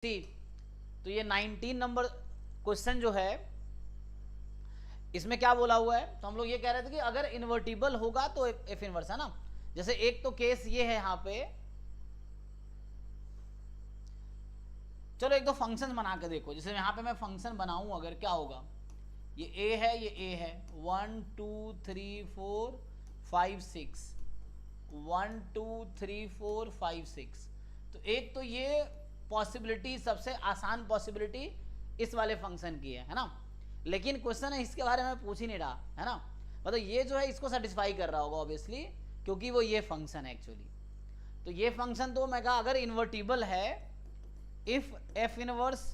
तो ये 19 number question जो है इसमें क्या बोला हुआ है, तो हम लोग ये कह रहे थे कि अगर इन्वर्टिबल होगा तो एफ इनवर्स है ना। जैसे एक तो केस ये है यहां पे, चलो एक दो फंक्शन बना के देखो। जैसे यहां पे मैं फंक्शन बनाऊं, अगर क्या होगा, ये ए है, ये ए है, 1 2 3 4 5 6, 1 2 3 4 5 6। तो एक तो ये पॉसिबिलिटी सबसे आसान पॉसिबिलिटी इस वाले फंक्शन की है ना। लेकिन क्वेश्चन है इसके बारे में पूछ ही नहीं रहा है ना, मतलब ये जो है इसको सेटिस्फाई कर रहा होगा ऑब्वियसली, क्योंकि वो ये फंक्शन है एक्चुअली। तो ये फंक्शन तो मैं कहा अगर इन्वर्टिबल है, if F inverse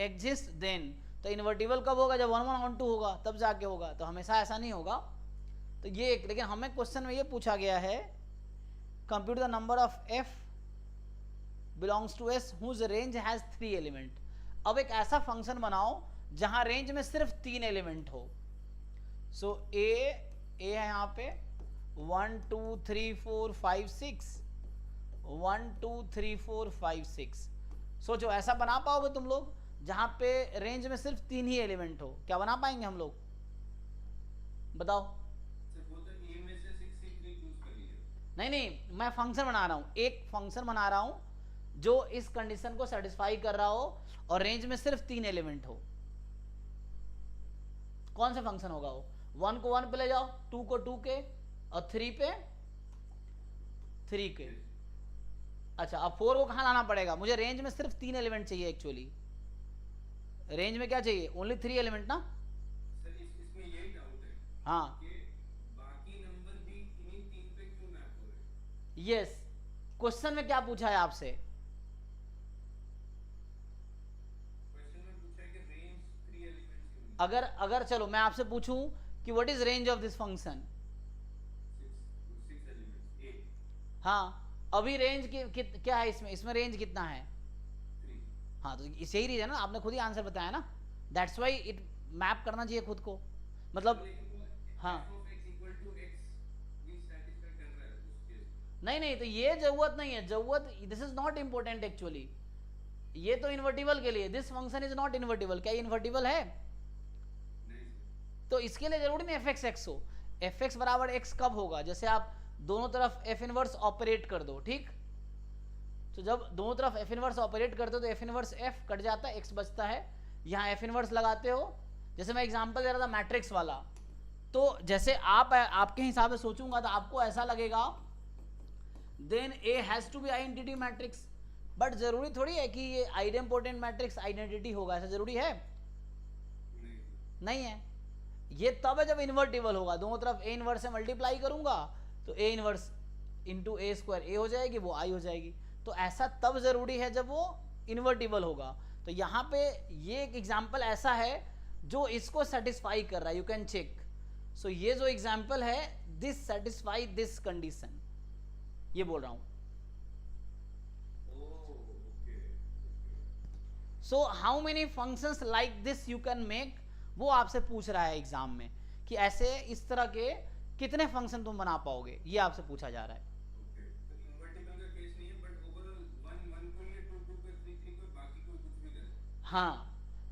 exist then, तो इन्वर्टिबल कब होगा, जब 1 1 1 2 होगा तब जाके होगा, तो हमेशा ऐसा नहीं होगा। तो ये एक, लेकिन हमें क्वेश्चन में ये पूछा गया है compute the number of F belongs to S whose range has 3 element. अब एक ऐसा फंक्शन बनाओ जहां रेंज में सिर्फ 3 एलिमेंट हो। सो ए है यहां पे 1 2 3 4 5 6, 1 2 3 4 5 6। सोचो ऐसा बना पाओगे तुम लोग जहां पे रेंज में सिर्फ 3 ही एलिमेंट हो? क्या बना पाएंगे हम लोग, बताओ? नहीं, मैं फंक्शन बना रहा हूं, एक फंक्शन बना रहा हूं जो इस कंडीशन को सेटिस्फाई कर रहा हो और रेंज में सिर्फ 3 एलिमेंट हो। कौन सा फंक्शन होगा वो? 1 को 1 पे ले जाओ, 2 को 2 के, और 3 पे 3 के। अच्छा, अब 4 को कहां लाना पड़ेगा? मुझे रेंज में सिर्फ 3 एलिमेंट चाहिए एक्चुअली। रेंज में क्या चाहिए? ओनली 3 एलिमेंट ना। सर इसमें यही डाउट है हाँ, कि बाकी नंबर भी इन्हीं 3 पे क्यों मैप हो रहे हैं? यस। क्वेश्चन में क्या पूछा है आपसे? क्वेश्चन में पूछा है कि रेंज 3 एलिमेंट्स की। अगर चलो मैं आपसे पूछूं कि what is range of this function? 6 elements A. हाँ, अभी रेंज क्या है इसमें रेंज कितना है? 3। हाँ, तो इसे ही रीजन है ना, आपने खुद ही आंसर बताया ना, दैट्स वाई इट मैप करना चाहिए खुद को, मतलब। हाँ, नहीं, तो ये जरूरत नहीं है, जरूरत, this is not important actually. ये तो इन्वर्टिबल के लिए, this function is not invertible. क्या इन्वर्टिबल है? तो इसके लिए जरूरी नहीं एफ एक्स एक्स हो। एफ एक्स बराबर एक्स कब होगा? जैसे आप दोनों तरफ एफ इनवर्स ऑपरेट कर दो, ठीक। तो जब दोनों तरफ एफ इनवर्स ऑपरेट करते हो तो एफ इनवर्स एफ कट जाता है, एक्स बचता है। यहाँ एफ इनवर्स लगाते हो, जैसे मैं एग्जांपल दे रहा था मैट्रिक्स वाला, तो जैसे आपके हिसाब से सोचूंगा तो आपको ऐसा लगेगा then A has to be identity matrix. But जरूरी थोड़ी है कि ये आइडेंपोटेंट मैट्रिक्स आइडेंटिटी होगा, ऐसा जरूरी है? नहीं है। ये तब है जब इन्वर्टिबल होगा, दोनों तरफ ए इनवर्स से मल्टीप्लाई करूंगा तो A inverse into A square A हो जाएगी, वो आई हो जाएगी। तो ऐसा तब जरूरी है जब वो इन्वर्टिबल होगा। तो यहाँ पे ये एक एग्जाम्पल ऐसा है जो इसको सेटिस्फाई कर रहा है, यू कैन चेक। सो ये जो एग्जाम्पल है, दिस सेटिस्फाई दिस कंडीशन, ये बोल रहा हूं। So how many functions like this you can make, वो आपसे पूछ रहा है एग्जाम में कि ऐसे इस तरह के कितने फंक्शन तुम बना पाओगे, ये आपसे पूछा जा रहा है। हाँ,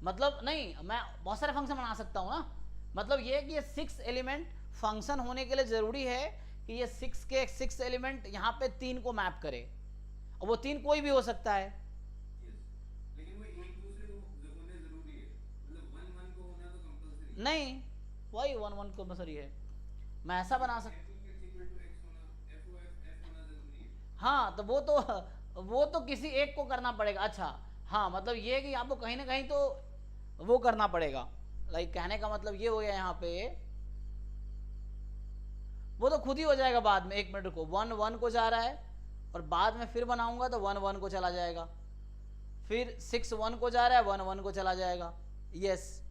मतलब नहीं, मैं बहुत सारे फंक्शन बना सकता हूँ ना, मतलब ये कि ये 6 एलिमेंट फंक्शन होने के लिए जरूरी है कि ये 6 के 6 एलिमेंट यहाँ पे 3 को मैप करे, और वो 3 कोई भी हो सकता है। लेकिन वो एक दूसरे को होने जरूरी है, मतलब 1 1 को होना तो कंपलसरी नहीं, वही 1 1 कंपलसरी है, मैं ऐसा बना सकता। हाँ, तो वो तो किसी एक को करना पड़ेगा। अच्छा, हाँ, मतलब ये है कि आपको कहीं ना कहीं तो वो करना पड़ेगा, लाइक कहने का मतलब ये हो गया यहाँ पे, वो तो खुद ही हो जाएगा बाद में। 1 मिनट को 1 1 को जा रहा है, और बाद में फिर बनाऊंगा तो 1 1 को चला जाएगा, फिर 6 1 को जा रहा है, 1 1 को चला जाएगा, यस।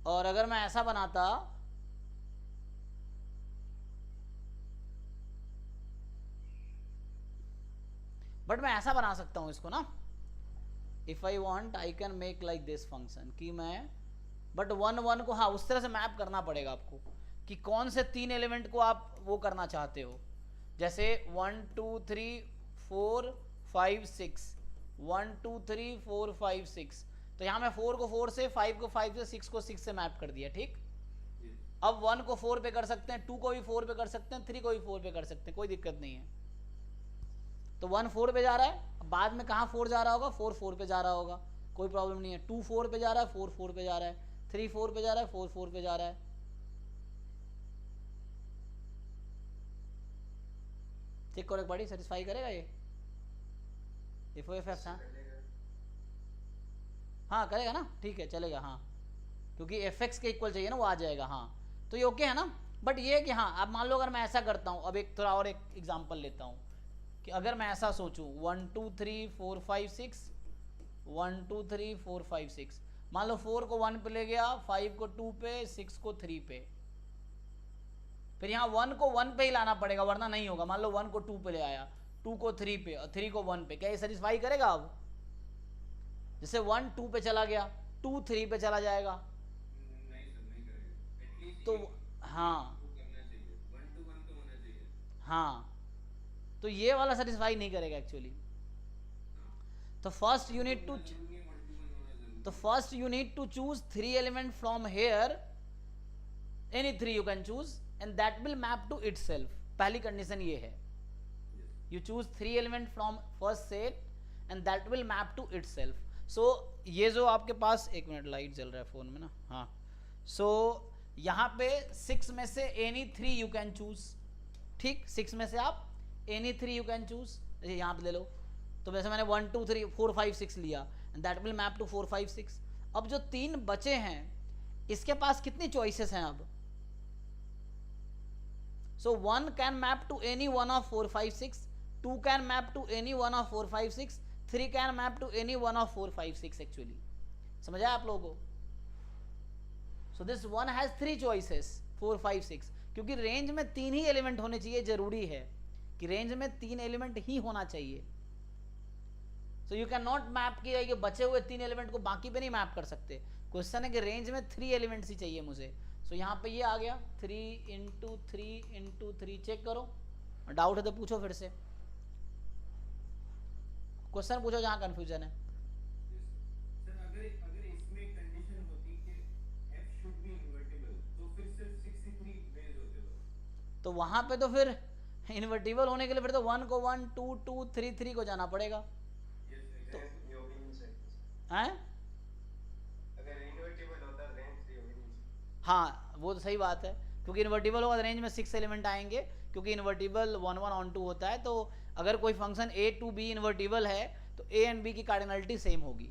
और अगर मैं ऐसा बनाता, बट मैं ऐसा बना सकता हूं इसको ना, if I want I can make like this function कि मैं, बट 1 1 को, हाँ, उस तरह से मैप करना पड़ेगा आपको कि कौन से 3 एलिमेंट को आप वो करना चाहते हो। जैसे 1 2 3 4 5 6, 1 2 3 4 5 6, तो यहाँ मैं 4 को 4 से, 5 को 5 से, 6 को 6 से मैप कर दिया, ठीक। अब 1 को 4 पे कर सकते हैं, 2 को भी 4 पे कर सकते हैं, 3 को भी 4 पे कर सकते हैं, कोई दिक्कत नहीं है। तो 1 4 पे जा रहा है, अब बाद में कहाँ 4 जा रहा होगा, 4 4 पे जा रहा होगा, कोई प्रॉब्लम नहीं है। 2 4 पे जा रहा है, 4 4 पे जा रहा है, 3 4 पे जा रहा है, 4 4 पे जा रहा है। चेक करो एक बारी, सेटिस्फाई करेगा ये एफ ओ एफ एफ? हाँ करेगा ना, ठीक है चलेगा, हाँ क्योंकि एफ एक्स के इक्वल चाहिए ना, वो आ जाएगा। हाँ तो ये ओके है ना। बट ये कि हाँ अब मान लो अगर मैं ऐसा करता हूँ, अब एक थोड़ा और एक एग्जांपल लेता हूँ कि अगर मैं ऐसा सोचूं 1 2 3 4 5 6, 1 2 3 4 5 6, मान लो 4 को 1 पे ले गया, 5 को 2 पे, 6 को 3 पे, फिर यहाँ 1 को 1 पे ही लाना पड़ेगा वरना नहीं होगा। मान लो 1 को 2 पे ले आया, 2 को 3 पे और 3 को 1 पे, क्या ये सेटिस्फाई करेगा? अब जैसे 1 2 पे चला गया, 2 3 पे चला जाएगा, नहीं सर नहीं करेगा, एटलीस्ट तो हाँ करना चाहिए, 1 to 1 तो होना चाहिए। हाँ तो ये वाला सेटिस्फाई नहीं करेगा एक्चुअली। तो first you need to choose 3 element from here, any 3 you can choose and that will map to itself. पहली कंडीशन ये है, you choose 3 element from first set and that will map to itself. So ये जो आपके पास, एक minute light जल रहा है फोन में ना, हाँ सो यहाँ पे 6 में से एनी 3 यू कैन चूज, ठीक 6 में से आप एनी 3 यू कैन चूज, जैसे यहाँ पे ले लो, तो वैसे मैंने 1 2 3 4 5 6 लिया and that will map to 4 5 6। अब जो 3 बचे हैं इसके पास कितनी चॉइसेस हैं अब? So 1 can map to any one of 4 5 6, 2 can map to any one of 4 5 6, 3 can map to any one of 4 5 6 actually. समझ आया आप लोगों को? So this one has 3 choices 4 5 6, क्योंकि रेंज में 3 ही एलिमेंट होने चाहिए, जरूरी है कि रेंज में 3 एलिमेंट ही होना चाहिए। So you can not map कि बचे हुए 3 एलिमेंट को बाकी पे नहीं मैप कर सकते। क्वेश्चन है कि रेंज में 3 एलिमेंट्स ही चाहिए मुझे। सो यहाँ पे ये आ गया 3 इंटू 3 इंटू 3, चेक करो, डाउट है तो पूछो फिर से, क्वेश्चन पूछो जहाँ कंफ्यूजन है। सर अगर अगर इसमें कंडीशन होती कि f शुड बी इन्वर्टिबल तो फिर सिर्फ 63 बेस होते हो, तो वहां पे तो फिर इन्वर्टिबल होने के लिए फिर तो 1 को 1 2 2 3 3 को जाना पड़ेगा। तो हैं? अगर इन्वर्टिबल होता रेंज 3 होगी। हाँ वो तो सही बात है, क्योंकि इन्वर्टिबल होगा रेंज में 6 एलिमेंट आएंगे, क्योंकि इन्वर्टिबल 1 1 ऑन 2 होता है। तो अगर कोई फंक्शन a टू b इन्वर्टिबल है तो a एंड b की कार्डिनलिटी सेम होगी।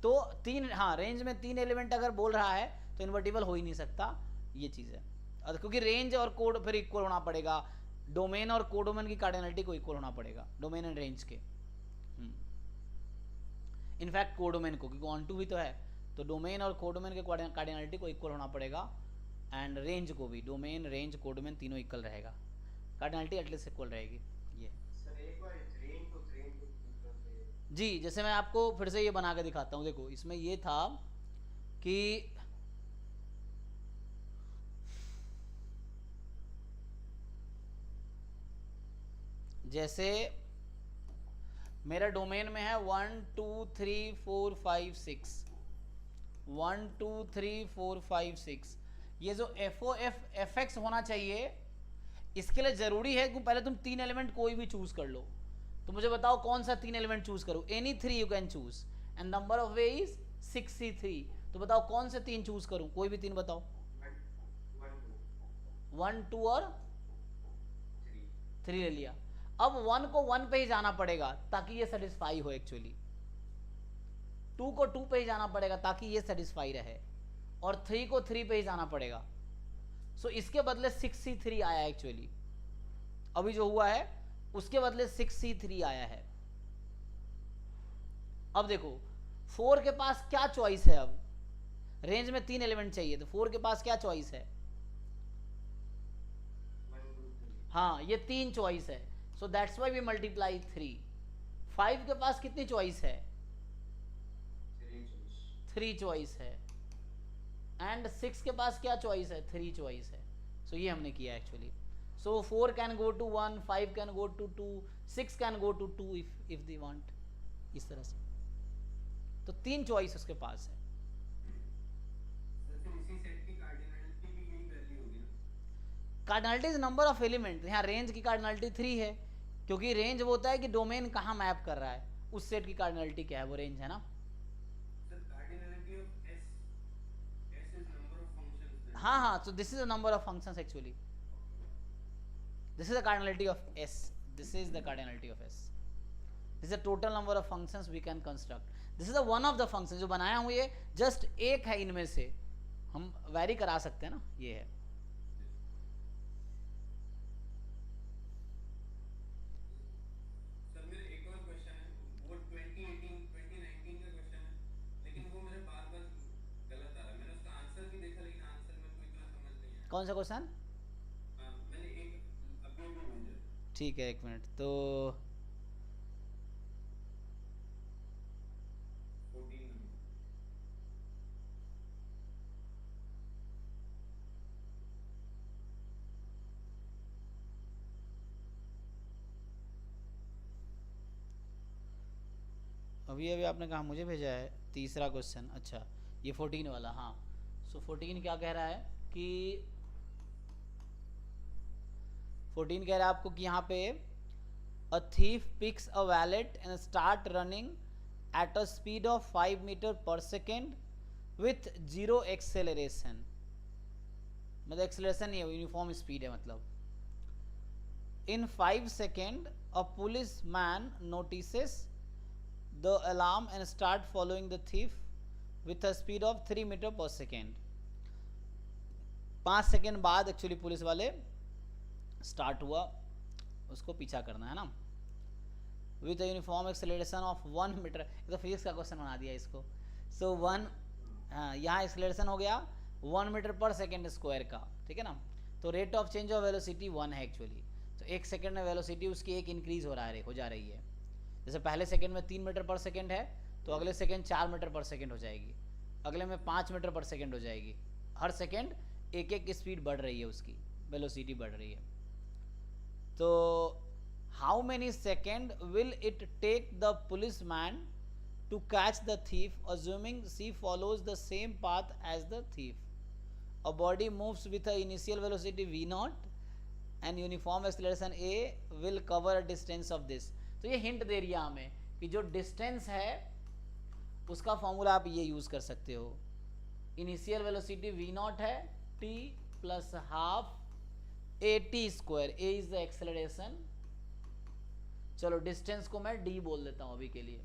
तो 3, हाँ रेंज में 3 एलिमेंट अगर बोल रहा है तो इन्वर्टिबल हो ही नहीं सकता, ये चीज़ है। क्योंकि रेंज और कोड फिर इक्वल होना पड़ेगा, डोमेन और कोडोमेन की कार्डिनलिटी को इक्वल होना पड़ेगा, डोमेन एंड रेंज के। इनफैक्ट कोडोमेन को, क्योंकि ऑन टू भी तो है, तो डोमेन और कोडोमेन के कार्डिनलिटी को इक्वल होना पड़ेगा, एंड रेंज को भी, डोमेन रेंज कोडोमेन तीनों इक्वल रहेगा, कार्डिनलिटी एटलीस्ट इक्वल रहेगी। ये सर एक बार 3 into 3 into 3 जी, जैसे मैं आपको फिर से ये बना के दिखाता हूँ। देखो इसमें ये था कि जैसे मेरा डोमेन में है 1 2 3 4 5 6, 1 2 3 4 5 6, ये जो एफ एक्स होना चाहिए, इसके लिए जरूरी है कि पहले तुम 3 एलिमेंट कोई भी चूज कर लो। तो मुझे बताओ कौन सा 3 एलिमेंट चूज करूं? Any 3 you can choose and number of way is 63। तो बताओ कौन से 3 चूज करूं? कोई भी 3 बताओ। 1 2 और 3 ले लिया। अब 1 को 1 पे ही जाना पड़ेगा ताकि ये सेटिस्फाई हो एक्चुअली, 2 को 2 पे ही जाना पड़ेगा ताकि ये सेटिस्फाई रहे, और 3 को 3 पे ही जाना पड़ेगा। सो इसके बदले 63 आया एक्चुअली, अभी जो हुआ है उसके बदले 63 आया है। अब देखो 4 के पास क्या चॉइस है? अब रेंज में 3 एलिमेंट चाहिए, तो 4 के पास क्या चॉइस है? हाँ ये 3 चॉइस है, so that's why we multiply 3। 5 के पास कितनी चॉइस है? 3 चॉइस है, एंड 6 के पास क्या चॉइस है? 3 चॉइस है। सो ये हमने किया actually. So 4 can go to 1, 5 can go to 2, 6 can go to 2 if they want. इस तरह से तो 3 चॉइस उसके पास है. सर फिर इसी सेट की कार्डिनलिटी भी यही वैल्यू होगी ना. Cardinality is number of element. यहाँ रेंज की कार्डिनलिटी 3 है, क्योंकि रेंज वो होता है कि डोमेन कहाँ मैप कर रहा है. उस सेट की कार्डिनलिटी क्या है, वो रेंज है ना. Sir cardinality of S is number of functions. हाँ हाँ, so this is the number of functions actually. This is the cardinality of S. This is the cardinality of S. This is the total number of functions we can construct. This is the one of the functions जो बनाया हूँ, ये just एक है इनमें से. हम vary करा सकते हैं ना, ये है. सर मेरा एक और क्वेश्चन है, वो 2018 2019 का क्वेश्चन है, लेकिन वो मेरे बार बार गलत आ रहा है. मैंने उसका आंसर भी देखा, लेकिन आंसर मेरे को इतना समझ नहीं आया. कौन सा क्वेश्चन? मैंने एक अभी भी भेजा. ठीक है, एक मिनट. तो 14 नंबर. अभी अभी आपने कहा मुझे भेजा है तीसरा क्वेश्चन. अच्छा, ये 14 वाला. हाँ, सो 14 क्या कह रहा है कि 14 कह रहा है आपको कि यहाँ पे a thief picks a wallet and start running at a speed of 5 meter per second with 0 acceleration. मतलब एक्सेलरेशन नहीं है, यूनिफॉर्म स्पीड है. मतलब in 5 second a police man notices the alarm and start following the thief with a speed of 3 meter per second. 5 second बाद actually police वाले start हुआ उसको पीछा करना है ना, with uniform acceleration of 1 meter. ये तो फिजिक्स का क्वेश्चन बना दिया इसको. सो 1, हाँ, यहाँ एक्सेलरेशन हो गया 1 मीटर पर सेकेंड स्क्वायर का. ठीक है ना. तो rate of change of velocity 1 है एक्चुअली. तो एक सेकेंड में वेलोसिटी उसकी एक इंक्रीज हो जा रही है. जैसे पहले सेकंड में 3 मीटर पर सेकंड है, तो अगले सेकंड 4 मीटर पर सेकंड हो जाएगी, अगले में 5 मीटर पर सेकंड हो जाएगी. हर सेकंड एक एक स्पीड बढ़ रही है, उसकी वेलोसिटी बढ़ रही है. तो how many second will it take the police man to catch the thief assuming she follows the same path as the thief. A body moves with a initial velocity v0 and uniform acceleration a will cover a distance of this. तो ये hint दे रही है हमें कि जो distance है उसका formula आप ये यूज कर सकते हो. इनिशियल वेलोसिटी v0 है, t plus half A T square. A is the acceleration. चलो डिस्टेंस को मैं d बोल देता हूं अभी के लिए.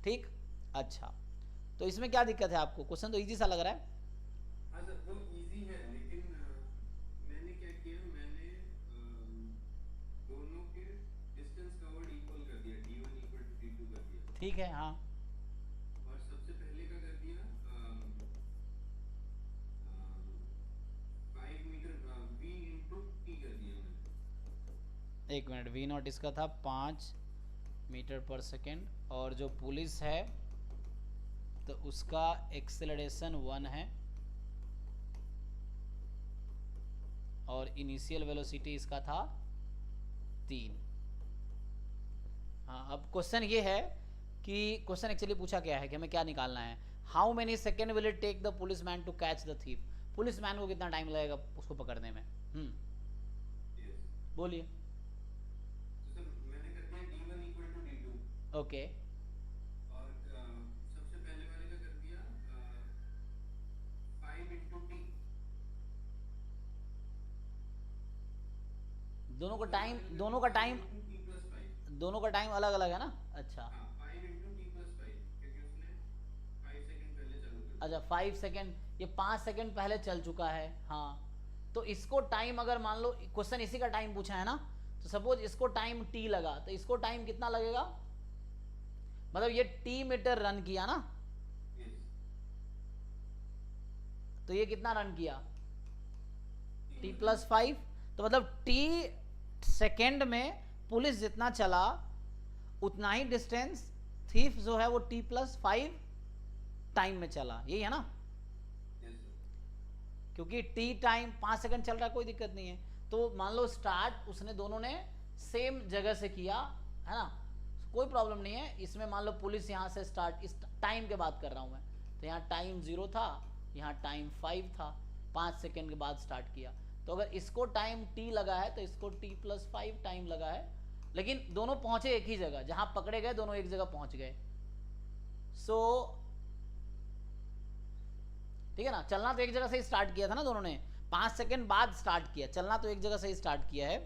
ठीक. अच्छा, तो इसमें क्या दिक्कत है आपको? क्वेश्चन तो इजी सा लग रहा है. हाँ सर, वो इजी है, लेकिन मैंने क्या किया, मैंने दोनों के डिस्टेंस कवर्ड इक्वल कर दिया, d1 इक्वल टू d2 कर दिया. ठीक है. हाँ, और सबसे पहले का कर दिया 5 मीटर v इंटू t कर दिया मैंने. एक मिनट. v0 इसका था 5 मीटर पर सेकेंड, और जो पुलिस है तो उसका एक्सेलरेशन 1 है, और इनिशियल वेलोसिटी इसका था 3. हाँ, अब क्वेश्चन ये है कि क्वेश्चन एक्चुअली पूछा क्या है कि हमें क्या निकालना है. How many second will it take the police man to catch the thief. Police man को कितना टाइम लगेगा उसको पकड़ने में? बोलिए. तो सर मैंने कर दिया d1 equal to d2. Okay. और सबसे पहले वाले का कर दिया 5 इंटू t. दोनों का टाइम अलग अलग है ना. अच्छा. हाँ, 5 इंटू t प्लस 5, क्योंकि उसने 5 सेकंड पहले चालू कर दिया. अच्छा, 5 सेकेंड, ये 5 सेकेंड पहले चल चुका है. हाँ, तो इसको टाइम, अगर मान लो क्वेश्चन इसी का टाइम पूछा है ना, तो सपोज इसको टाइम t लगा, तो इसको टाइम कितना लगेगा? मतलब ये t मीटर रन किया ना, Yes. तो ये कितना रन किया? t plus 5. तो मतलब t सेकेंड में पुलिस जितना चला उतना ही डिस्टेंस थीफ जो है वो t प्लस 5 टाइम में चला. यही है ना. Yes, sir. क्योंकि टी टाइम 5 सेकंड चल रहा है, कोई दिक्कत नहीं है। तो मान लो स्टार्ट उसने दोनों ने सेम जगह से किया है ना, कोई प्रॉब्लम नहीं है इसमें। मान लो पुलिस यहाँ से स्टार्ट, इस टाइम के बात कर रहा हूँ मैं, तो यहाँ टाइम 0 था, यहाँ टाइम 5 था, 5 सेकंड के बाद स्टार्ट किया। तो अगर इसको टाइम t लगा है तो इसको t+5 टाइम लगा है, लेकिन दोनों पहुंचे एक ही जगह, जहां पकड़े गए दोनों एक जगह पहुंच गए। सो ठीक है ना, चलना तो एक जगह से ही स्टार्ट किया था ना दोनों ने, 5 सेकंड बाद स्टार्ट किया, चलना तो एक जगह से ही स्टार्ट किया है,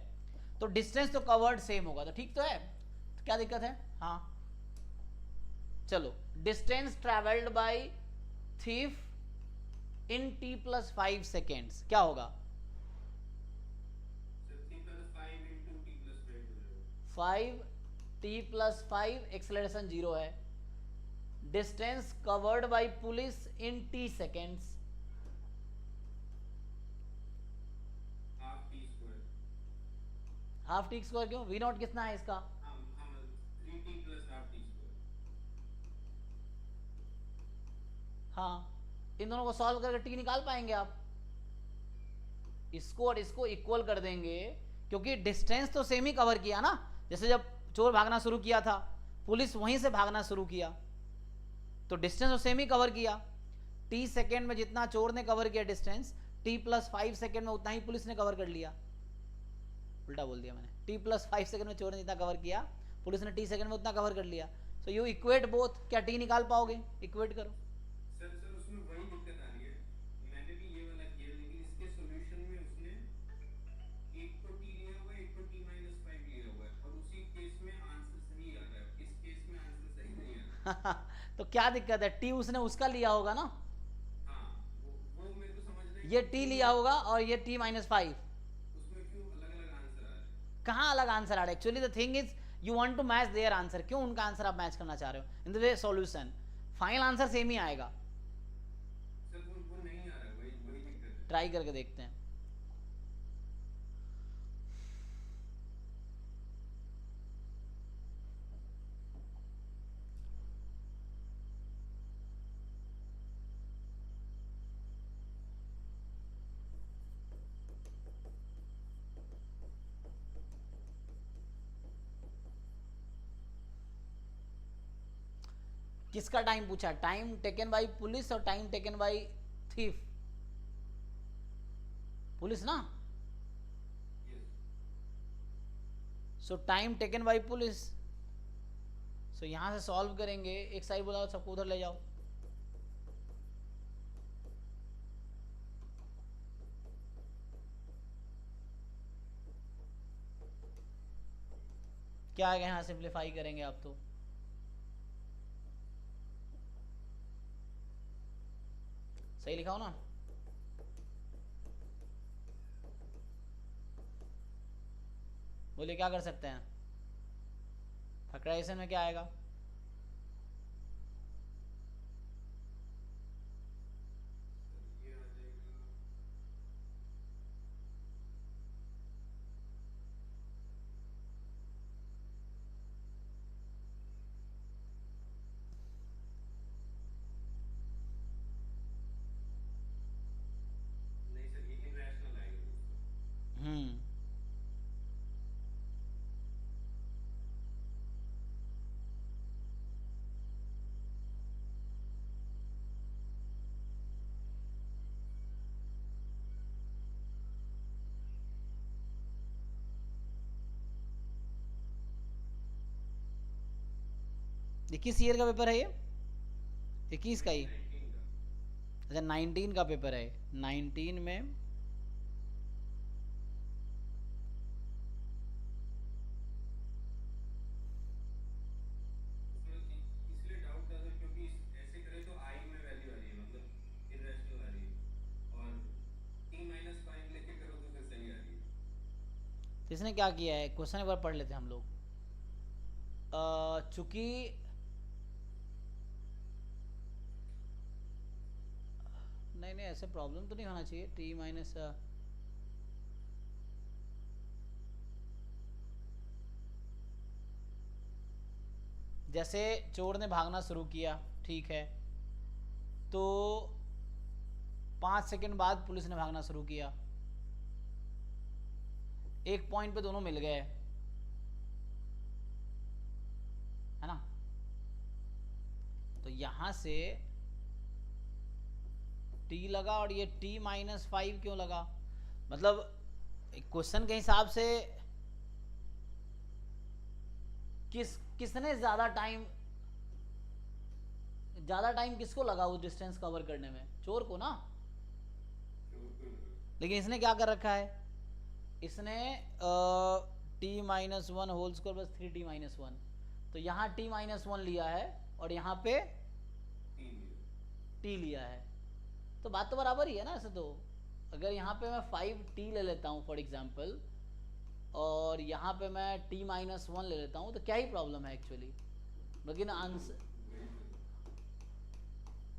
तो डिस्टेंस तो कवर्ड सेम होगा, तो ठीक तो है, तो क्या दिक्कत है। हाँ चलो, distance travelled by thief in t+5 seconds क्या होगा। 5t+5 एक्सेलरेशन 0 है, distance covered by police in t seconds half T square. क्यों, v नॉट कितना है इसका, हाँ इन दोनों को सॉल्व करके टी निकाल पाएंगे आप, इसको और इसको इक्वल कर देंगे, क्योंकि डिस्टेंस तो सेम ही कवर किया ना। जैसे जब चोर भागना शुरू किया था, पुलिस वहीं से भागना शुरू किया, तो डिस्टेंस तो सेम ही कवर किया। टी सेकेंड में जितना चोर ने कवर किया डिस्टेंस, t+5 सेकेंड में उतना ही पुलिस ने कवर कर लिया। उल्टा बोल दिया मैंने, t+5 सेकेंड में चोर ने जितना कवर किया, पुलिस ने t सेकेंड में उतना कवर कर लिया। सो यू इक्वेट बोथ, क्या t निकाल पाओगे, इक्वेट करो। सर उसमें वही दिक्कत आ रही है, मैंने भी ये वाला किया, लेकिन इसके सॉल्यूशन में उसने एक को t लिया हुआ है, एक को t-5 लिया हुआ है, और उसी केस में आंसर सही आ रहा है, इस केस में आंसर सही नहीं आ रहा। तो क्या दिक्कत है, t उसने उसका लिया होगा ना, हाँ वो मेरे को समझ नहीं, ये t लिया होगा और ये t-5, उसमें क्यों अलग-अलग आंसर आ रहे हैं। कहाँ अलग आंसर आ रहा है। Actually the thing is you want to match their answer, क्यों उनका आंसर आप मैच करना चाह रहे हो, in the way solution final answer same ही आएगा। सर वो नहीं आ रहा है, वही दिक्कत है। ट्राई करके देखते हैं। किसका टाइम पूछा, टाइम टेकन बाय पुलिस और time taken by thief, police ना। So time taken by police, so यहां से सॉल्व करेंगे, एक साइड बुलाओ सबको उधर ले जाओ। क्या आएगा, यहाँ सिंप्लीफाई करेंगे आप तो सही लिखा हो ना। बोलिए क्या कर सकते हैं, फैक्टराइजेशन में क्या आएगा, ये आ जाएगा नहीं सर, ये इनरैशनल आएगा उसका। ये किस ईयर का पेपर है, ये 21 का ही, 19 का। अच्छा 19 का पेपर है। 19 में उसमें इसलिए डाउट था सर, क्योंकि ऐसे करे तो आई में वैल्यू आ रही है, मतलब इररेशनल आ रही है, और t-5 लेके करो तो फिर सही आ रही है। तो इसने क्या किया है, क्वेश्चन एक बार पढ़ लेते हैं हम लोग। चूंकि नहीं ऐसे प्रॉब्लम तो नहीं होना चाहिए, t-, जैसे चोर ने भागना शुरू किया, ठीक है, तो 5 सेकंड बाद पुलिस ने भागना शुरू किया, एक पॉइंट पे दोनों मिल गए, है ना। तो यहां से t लगा और ये t-5 क्यों लगा, मतलब क्वेश्चन के हिसाब से किसने ज्यादा टाइम किसको लगा उस डिस्टेंस कवर करने में, चोर को ना। लेकिन इसने क्या कर रखा है, इसने t-1 whole square plus 3t-1, तो यहाँ t-1 लिया है और यहाँ पे t लिया है, तो बात तो बराबर ही है ना। ऐसे तो अगर यहाँ पे मैं 5t ले लेता हूँ फॉर एग्जाम्पल और यहाँ पे मैं t-1 ले लेता हूँ, तो क्या ही प्रॉब्लम है एक्चुअली। लेकिन आंसर,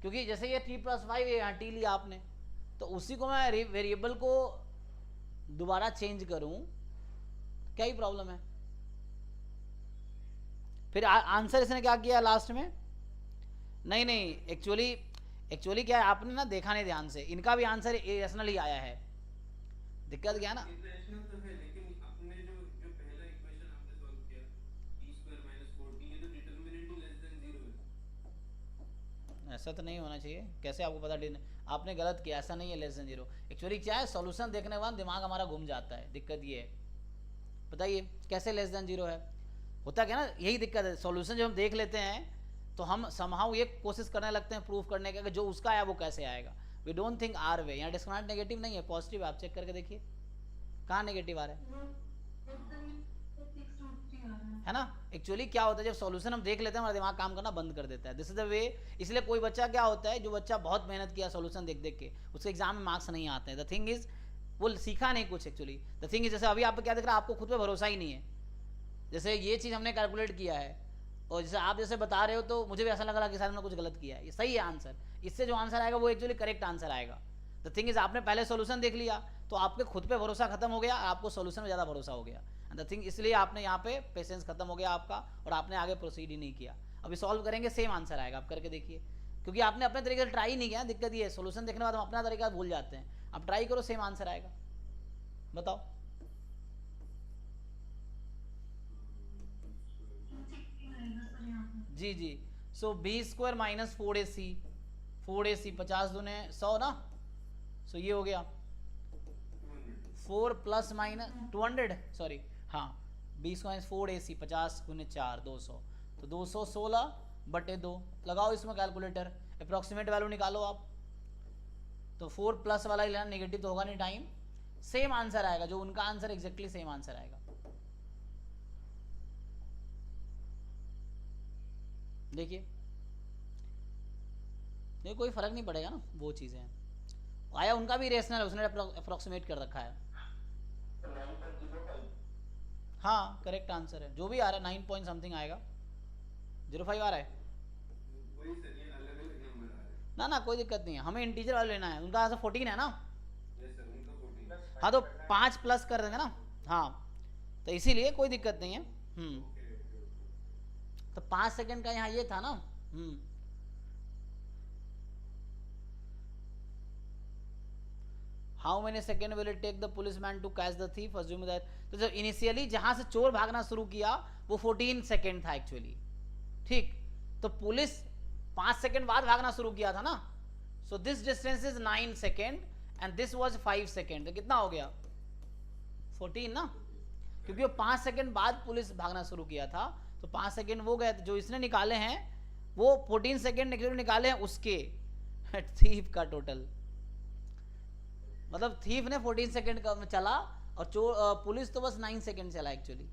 क्योंकि जैसे ये t+5 है, यहाँ t लिया आपने, तो उसी को मैं वेरिएबल को दोबारा चेंज करूँ, क्या ही प्रॉब्लम है। फिर आंसर इसने क्या किया लास्ट में, नहीं एक्चुअली क्या है, आपने ना देखा नहीं ध्यान से, इनका भी आंसर इरेशनल ही आया है। दिक्कत क्या है ना, ऐसा तो नहीं होना चाहिए, कैसे आपको पता, आपने गलत किया, ऐसा नहीं है लेस देन 0। एक्चुअली क्या है, सॉल्यूशन देखने के बाद दिमाग हमारा घूम जाता है, दिक्कत ये है। बताइए कैसे लेस देन 0 है, होता क्या ना, यही दिक्कत है। सॉल्यूशन जब हम देख लेते हैं तो हम समहाउ ये कोशिश करने लगते हैं प्रूफ करने का कि जो उसका है वो कैसे आएगा। वी डोंट थिंक आर वे। यहाँ डिस्क्रिमिनेंट नेगेटिव नहीं है, पॉजिटिव। आप चेक करके देखिए कहाँ नेगेटिव आ रहा है ना। एक्चुअली क्या होता है, जब सॉल्यूशन हम देख लेते हैं हमारा दिमाग काम करना बंद कर देता है। This is the way. इसलिए कोई बच्चा क्या होता है, जो बच्चा बहुत मेहनत किया सॉल्यूशन देख देख के, उसके एग्जाम में मार्क्स नहीं आते हैं। द थिंग इज वो सीखा नहीं कुछ एक्चुअली। द थिंग इज जैसे अभी आप क्या देख रहे हैं, आपको खुद पे भरोसा ही नहीं है। जैसे ये चीज़ हमने कैलकुलेट किया है और जैसे आप जैसे बता रहे हो तो मुझे भी ऐसा लग रहा है कि शायद हमने कुछ गलत किया है। ये सही है आंसर, इससे जो आंसर आएगा वो एक्चुअली करेक्ट आंसर आएगा। द थिंग इज आपने पहले सॉल्यूशन देख लिया तो आपके खुद पे भरोसा खत्म हो गया, आपको सॉल्यूशन में ज़्यादा भरोसा हो गया। द थिंग इसलिए आपने यहाँ पे पेशेंस खत्म हो गया आपका और आपने आगे प्रोसीड ही नहीं किया। अभी सॉल्व करेंगे सेम आंसर आएगा, आप करके देखिए, क्योंकि आपने अपने तरीके से ट्राई नहीं किया। दिक्कत ये है, सॉल्यूशन देखने के बाद हम अपना तरीका भूल जाते हैं। आप ट्राई करो, सेम आंसर आएगा। बताओ। जी जी। सो b² माइनस 4ac 50 दूने 100 ना। सो ये हो गया 4 प्लस माइनस 200, सॉरी हाँ, b² 4ac 50 गुने 4 200, तो 216/2 लगाओ इसमें कैलकुलेटर, अप्रॉक्सीमेट वैल्यू निकालो आप। तो 4 प्लस वाला लेना, नेगेटिव तो होगा नहीं टाइम, सेम आंसर आएगा जो उनका आंसर, एग्जैक्टली सेम आंसर आएगा। देखिए ये कोई फर्क नहीं पड़ेगा ना, वो चीज़ें आया उनका भी रेशनल है, उसने अप्रोक्सीमेट कर रखा है। हाँ करेक्ट आंसर है, जो भी आ रहा है 9 पॉइंट समथिंग आएगा, 05 आ रहा है ना। ना कोई दिक्कत नहीं है, हमें इंटीजर वाला लेना है। उनका आंसर 14 है ना। हाँ तो 5 प्लस कर देंगे ना। हाँ तो इसीलिए कोई दिक्कत नहीं है। तो 5 सेकंड का यहाँ ये था ना। How many second will it take the policeman to catch the thief, assume that. तो जब इनिशियली जहां से चोर भागना शुरू किया वो 14 सेकेंड था एक्चुअली, ठीक। तो पुलिस 5 सेकेंड बाद भागना शुरू किया था ना। So this distance is 9 second and this was 5 second, तो कितना हो गया 14 ना, क्योंकि वो 5 सेकेंड बाद पुलिस भागना शुरू किया था। तो 5 सेकेंड वो गए, जो इसने निकाले हैं वो 14 सेकेंड निकाले हैं उसके थीफ का टोटल। मतलब थीफ ने 14 सेकेंड का चला और पुलिस तो बस 9 सेकेंड चला एक्चुअली।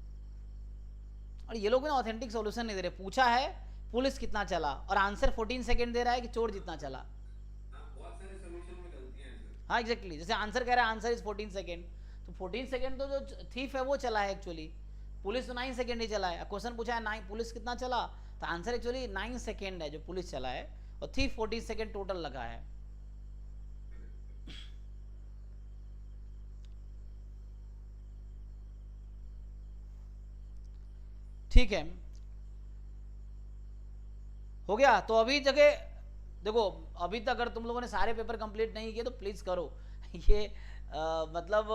और ये लोग ना ऑथेंटिक सॉल्यूशन नहीं दे रहे। पूछा है पुलिस कितना चला और आंसर 14 सेकेंड दे रहा है कि चोर जितना चला। बहुत सारे सॉल्यूशन में गलतियां हैं सर। हाँ एग्जैक्टली, जैसे आंसर कह रहा है आंसर इज 14 सेकेंड, तो 14 सेकेंड तो जो थीफ है वो चला है एक्चुअली, पुलिस तो 9 सेकेंड ही चला है। क्वेश्चन पूछा है 9 पुलिस कितना चला, तो आंसर एक्चुअली 9 सेकेंड है जो पुलिस चला है, और थीफ 14 सेकेंड टोटल लगा है। ठीक है, हो गया। तो अभी जगह देखो अभी तक अगर तुम लोगों ने सारे पेपर कंप्लीट नहीं किए तो प्लीज़ करो ये मतलब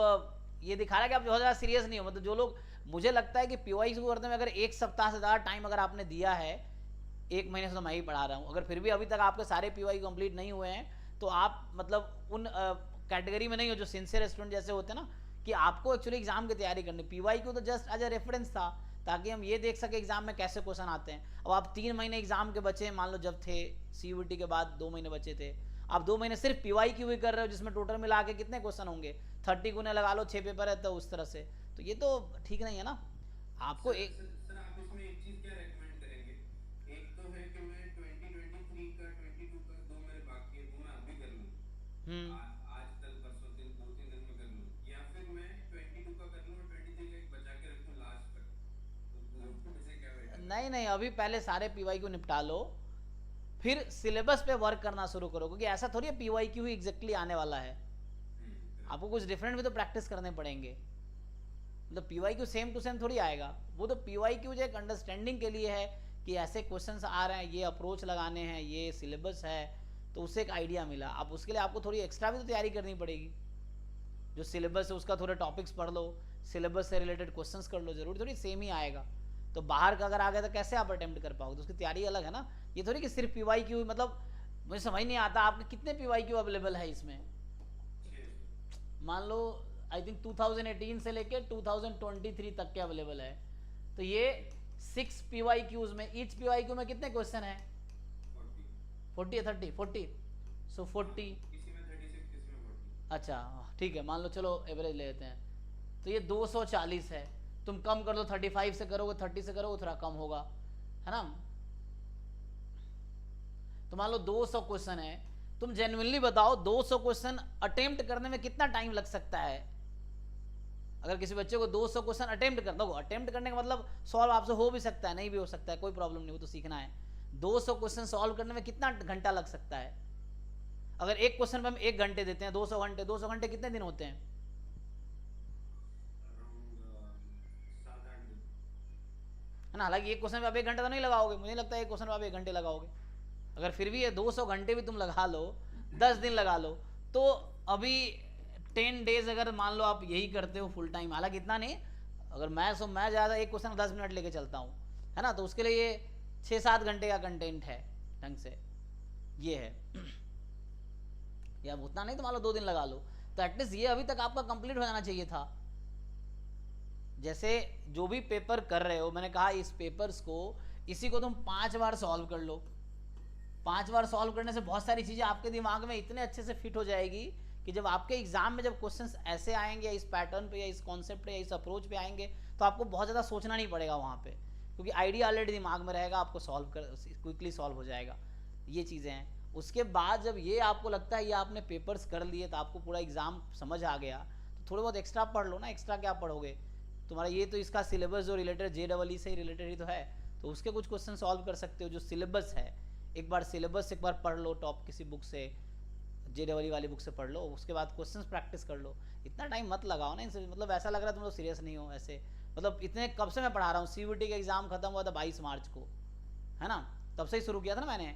ये दिखा रहा है कि आप बहुत ज़्यादा सीरियस नहीं हो। मतलब जो लोग, मुझे लगता है कि पीवाई को करने में अगर एक सप्ताह से ज़्यादा टाइम अगर आपने दिया है, एक महीने से तो मैं ही पढ़ा रहा हूँ, अगर फिर भी अभी तक आपके सारे पीवाई कंप्लीट नहीं हुए हैं तो आप मतलब उन कैटेगरी में नहीं हो जो सिंसियर स्टूडेंट जैसे होते हैं ना, कि आपको एक्चुअली एग्जाम की तैयारी करनी। पीवाई को तो जस्ट एज ए रेफरेंस था ताकि हम ये देख सके एग्जाम में कैसे क्वेश्चन आते हैं। अब आप 3 महीने एग्जाम के बचे, मान लो जब थे सीयूटी के बाद 2 महीने बचे थे, आप 2 महीने सिर्फ पीवाई क्यू ही कर रहे हो जिसमें टोटल मिला के कितने क्वेश्चन होंगे, 30 गुने लगा लो, 6 पेपर है, तो उस तरह से तो ये तो ठीक नहीं है ना। आपको एक सर आप इसमें एक चीज क्या रेकमेंड करेंगे? एक तो है कि मैं 2023 का 22 का दो मेरे बाकी है, वो मैं अभी कर लूं, आज कल परसों दिन 2-3 दिन में कर लूं, या फिर मैं 22 का कर लूं और 23 का एक बचा के रखूं लास्ट तक, तो मुझे क्या बेटर? नहीं नहीं, अभी पहले सारे पीवाई को निपटा लो, फिर सिलेबस पे वर्क करना शुरू करो, क्योंकि ऐसा थोड़ी है पीवाई क्यू ही एग्जैक्टली आने वाला है, आपको कुछ डिफरेंट भी तो प्रैक्टिस करने पड़ेंगे। मतलब PY Q same to same थोड़ी आएगा, वो तो पीवाई क्यू जो एक अंडरस्टैंडिंग के लिए है कि ऐसे क्वेश्चंस आ रहे हैं, ये अप्रोच लगाने हैं, ये सिलेबस है, तो उससे एक आइडिया मिला। अब उसके लिए आपको थोड़ी एक्स्ट्रा भी तो तैयारी करनी पड़ेगी, जो सिलेबस है उसका थोड़े टॉपिक्स पढ़ लो, सिलेबस से रिलेटेड क्वेश्चंस कर लो, जरूरी थोड़ी सेम ही आएगा। तो बाहर का अगर आ गया तो कैसे आप अटेम्प्ट कर पाओगे, तो उसकी तैयारी अलग है ना। ये थोड़ी कि सिर्फ पीवाई क्यू, मतलब मुझे समझ नहीं आता आपके कितने पीवाई क्यू अवेलेबल है इसमें। मान लो आई थिंक 2018 से लेके 2023 तक के अवेलेबल है, तो ये 6 पीवाई क्यूज में, ईच पीवाई क्यू में कितने क्वेश्चन है? 40 या 30? 40, सो 40, किसी में 36 किसी में 40। अच्छा ठीक है, मान लो चलो एवरेज ले लेते हैं, तो ये 240 है। तुम कम कर लो, 35 से करोगे, 30 से करोगे, थोड़ा कम होगा, है ना। तो मान लो 200 क्वेश्चन है, तुम जेन्युइनली बताओ 200 क्वेश्चन अटेम्प्ट करने में कितना टाइम लग सकता है? अगर किसी बच्चे को 200 क्वेश्चन अटेम्प्ट कर दो, अटेम्प्ट करने का मतलब सॉल्व आपसे हो भी सकता है, नहीं भी हो सकता है, कोई प्रॉब्लम नहीं, वो तो सीखना है। 200 क्वेश्चन सॉल्व करने में कितना घंटा लग सकता है? अगर एक क्वेश्चन पे हम 1 घंटे देते हैं, 200 घंटे, 200 घंटे कितने दिन होते हैं? अराउंड 7-8 दिन। है ना। हालांकि एक क्वेश्चन पे आप 1 घंटा तो नहीं लगाओगे, मुझे लगता है एक क्वेश्चन पे आप 1 घंटे लगाओगे। अगर फिर भी ये 200 घंटे भी तुम लगा लो, 10 दिन लगा लो, तो अभी 10 डेज अगर मान लो आप यही करते हो फुल टाइम, हालांकि इतना नहीं, अगर मैं ज़्यादा एक क्वेश्चन 10 मिनट लेके चलता हूँ, है ना, तो उसके लिए ये 6-7 घंटे का कंटेंट है ढंग से, ये है। या उतना नहीं तो मान लो 2 दिन लगा लो, तो एटलीस्ट ये अभी तक आपका कंप्लीट हो जाना चाहिए था। जैसे जो भी पेपर कर रहे हो, मैंने कहा इस पेपर्स को, इसी को तुम 5 बार सॉल्व कर लो। 5 बार सॉल्व करने से बहुत सारी चीज़ें आपके दिमाग में इतने अच्छे से फिट हो जाएगी कि जब आपके एग्जाम में जब क्वेश्चंस ऐसे आएंगे, या इस पैटर्न पे, या इस कॉन्सेप्ट पे, या इस अप्रोच पे आएंगे, तो आपको बहुत ज़्यादा सोचना नहीं पड़ेगा वहाँ पे, क्योंकि आइडिया ऑलरेडी दिमाग में रहेगा, आपको सॉल्व कर क्विकली सॉल्व हो जाएगा। ये चीज़ें हैं। उसके बाद जब ये आपको लगता है ये आपने पेपर्स कर लिए, तो आपको पूरा एग्जाम समझ आ गया, तो थोड़े बहुत एक्स्ट्रा पढ़ लो ना। एक्स्ट्रा क्या पढ़ोगे, तुम्हारा ये तो इसका सिलेबस जो रिलेटेड JEE से ही रिलेटेड ही तो है, तो उसके कुछ क्वेश्चन सॉल्व कर सकते हो जो सिलेबस है। एक बार सिलेबस एक बार पढ़ लो, टॉप किसी बुक से, JEE वाली बुक से पढ़ लो, उसके बाद क्वेश्चंस प्रैक्टिस कर लो। इतना टाइम मत लगाओ ना इनसे, मतलब ऐसा लग रहा है तुम लोग सीरियस नहीं हो ऐसे। मतलब इतने कब से मैं पढ़ा रहा हूँ, CVT का एग्ज़ाम खत्म हुआ था 22 मार्च को, है ना, तब से ही शुरू किया था ना मैंने।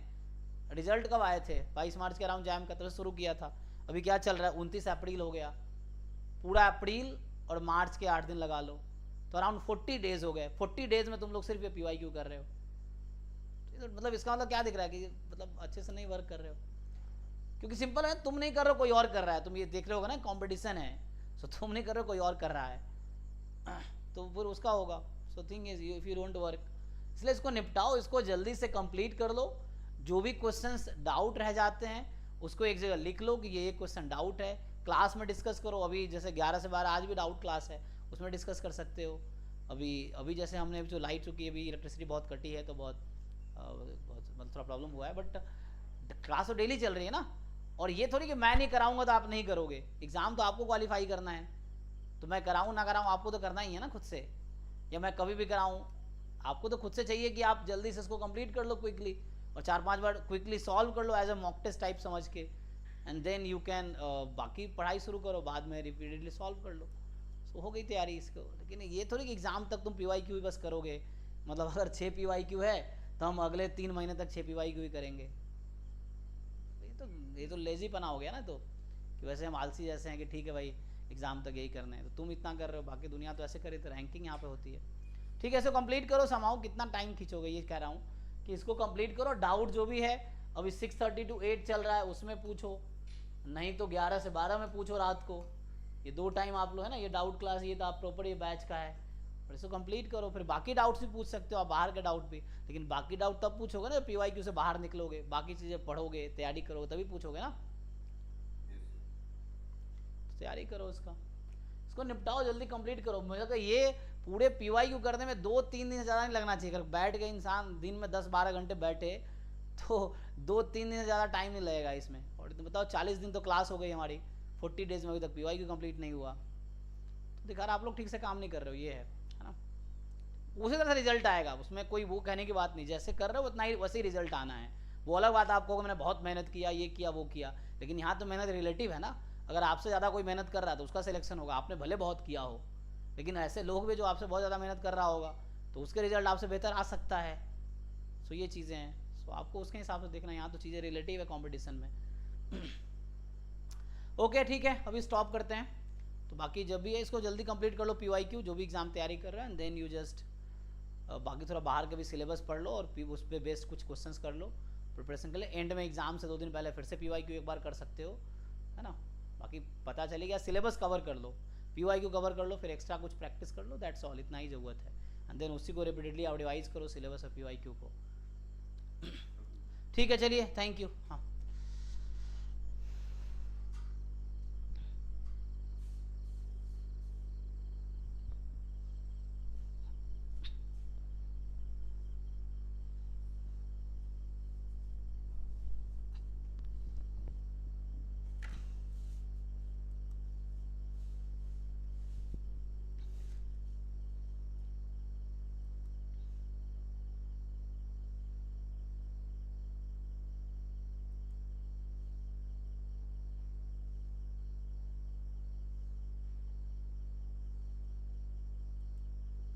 रिजल्ट कब आए थे? 22 मार्च के अराउंड जैम का, तब से शुरू किया था। अभी क्या चल रहा है, 29 अप्रैल हो गया, पूरा अप्रैल और मार्च के 8 दिन लगा लो, तो अराउंड 40 डेज हो गए। 40 डेज में तुम लोग सिर्फ ये PYQ कर रहे हो, तो मतलब इसका मतलब क्या दिख रहा है कि मतलब अच्छे से नहीं वर्क कर रहे हो। क्योंकि सिंपल है, तुम नहीं कर रहे हो, कोई और कर रहा है। तुम ये देख रहे होगा ना, कंपटीशन है, सो तुम नहीं कर रहे हो, कोई और कर रहा है, तो फिर उसका होगा। So thing is if you don't work, इसलिए इसको निपटाओ, इसको जल्दी से कंप्लीट कर लो। जो भी क्वेश्चंस डाउट रह जाते हैं उसको एक जगह लिख लो कि ये क्वेश्चन डाउट है, क्लास में डिस्कस करो। अभी जैसे 11 से 12 आज भी डाउट क्लास है, उसमें डिस्कस कर सकते हो। अभी जैसे हमने जो लाइट चुकी है, अभी इलेक्ट्रिसिटी बहुत कटी है, तो बहुत मतलब थोड़ा प्रॉब्लम हुआ है, बट क्लास तो डेली चल रही है ना। और ये थोड़ी कि मैं नहीं कराऊंगा तो आप नहीं करोगे, एग्ज़ाम तो आपको क्वालिफाई करना है, तो मैं कराऊँ ना कराऊँ आपको तो करना ही है ना खुद से, या मैं कभी भी कराऊँ, आपको तो खुद से चाहिए कि आप जल्दी से इसको कंप्लीट कर लो क्विकली, और 4-5 बार क्विकली सॉल्व कर लो as a mock test type समझ के, एंड देन यू कैन बाकी पढ़ाई शुरू करो, बाद में रिपीटेडली सॉल्व कर लो। सो हो गई तैयारी इसको। लेकिन ये थोड़ी कि एग्ज़ाम तक तुम PYQ ही बस करोगे, मतलब अगर 6 PYQ है तो हम अगले 3 महीने तक 6 PYQ ही करेंगे, ये तो लेजीपना हो गया ना, तो कि वैसे हम आलसी जैसे हैं कि ठीक है भाई एग्जाम तक यही करना है, तो तुम इतना कर रहे हो, बाकी दुनिया तो ऐसे करे, तो रैंकिंग यहाँ पे होती है। ठीक है, इसको कंप्लीट करो, समाओ कितना टाइम खींचोगे, ये कह रहा हूँ कि इसको कंप्लीट करो। डाउट जो भी है अभी 6:30 to 8 चल रहा है उसमें पूछो, नहीं तो 11 से 12 में पूछो रात को। ये 2 टाइम आप लोग है ना, ये डाउट क्लास, ये तो आप प्रॉपर ये बैच का है, और इसको कंप्लीट करो। फिर बाकी डाउट्स भी पूछ सकते हो आप, बाहर के डाउट भी, लेकिन बाकी डाउट तब पूछोगे ना PYQ से बाहर निकलोगे, बाकी चीज़ें पढ़ोगे, तैयारी करोगे, तभी पूछोगे ना। तैयारी करो इसको निपटाओ, जल्दी कंप्लीट करो। मुझे तो ये पूरे PYQ करने में 2-3 दिन ज़्यादा नहीं लगना चाहिए। अगर बैठ गए इंसान दिन में 10-12 घंटे बैठे तो 2-3 दिन से ज़्यादा टाइम नहीं लगेगा इसमें। और तो बताओ 40 दिन तो क्लास हो गई हमारी, 40 डेज में अभी तक PYQ कंप्लीट नहीं हुआ, तो दिखा रहा आप लोग ठीक से काम नहीं कर रहे हो, ये है ना। उसी तरह से रिजल्ट आएगा, उसमें कोई वो कहने की बात नहीं, जैसे कर रहे हो उतना ही वैसे ही रिजल्ट आना है। वो अलग बात आपको मैंने बहुत मेहनत किया, ये किया वो किया, लेकिन यहाँ तो मेहनत रिलेटिव है ना। अगर आपसे ज़्यादा कोई मेहनत कर रहा है तो उसका सिलेक्शन होगा, आपने भले बहुत किया हो, लेकिन ऐसे लोग भी जो आपसे बहुत ज़्यादा मेहनत कर रहा होगा तो उसके रिजल्ट आपसे बेहतर आ सकता है। सो ये चीज़ें हैं, सो आपको उसके हिसाब से देखना, यहाँ तो चीज़ें रिलेटिव है कॉम्पिटिशन में। ओके ठीक है, अभी स्टॉप करते हैं। तो बाकी जब भी है इसको जल्दी कंप्लीट कर लो PYQ, जो भी एग्ज़ाम तैयारी कर रहे हैं, एंड देन यू जस्ट बाकी थोड़ा बाहर का भी सिलेबस पढ़ लो और उस पर बेस्ड कुछ क्वेश्चंस कर लो, प्रिपरेशन कर ले। एंड में एग्जाम से 2 दिन पहले फिर से PYQ एक बार कर सकते हो, है ना। बाकी पता चलेगा, सिलेबस कवर कर लो, PYQ कवर कर लो, फिर एक्स्ट्रा कुछ प्रैक्टिस कर लो, दैट्स ऑल, इतना ही ज़रूरत है। एंड देन उसी को रिपीटेडली आप रिवाइज करो सिलेबस और PYQ को। ठीक है चलिए, थैंक यू। हाँ।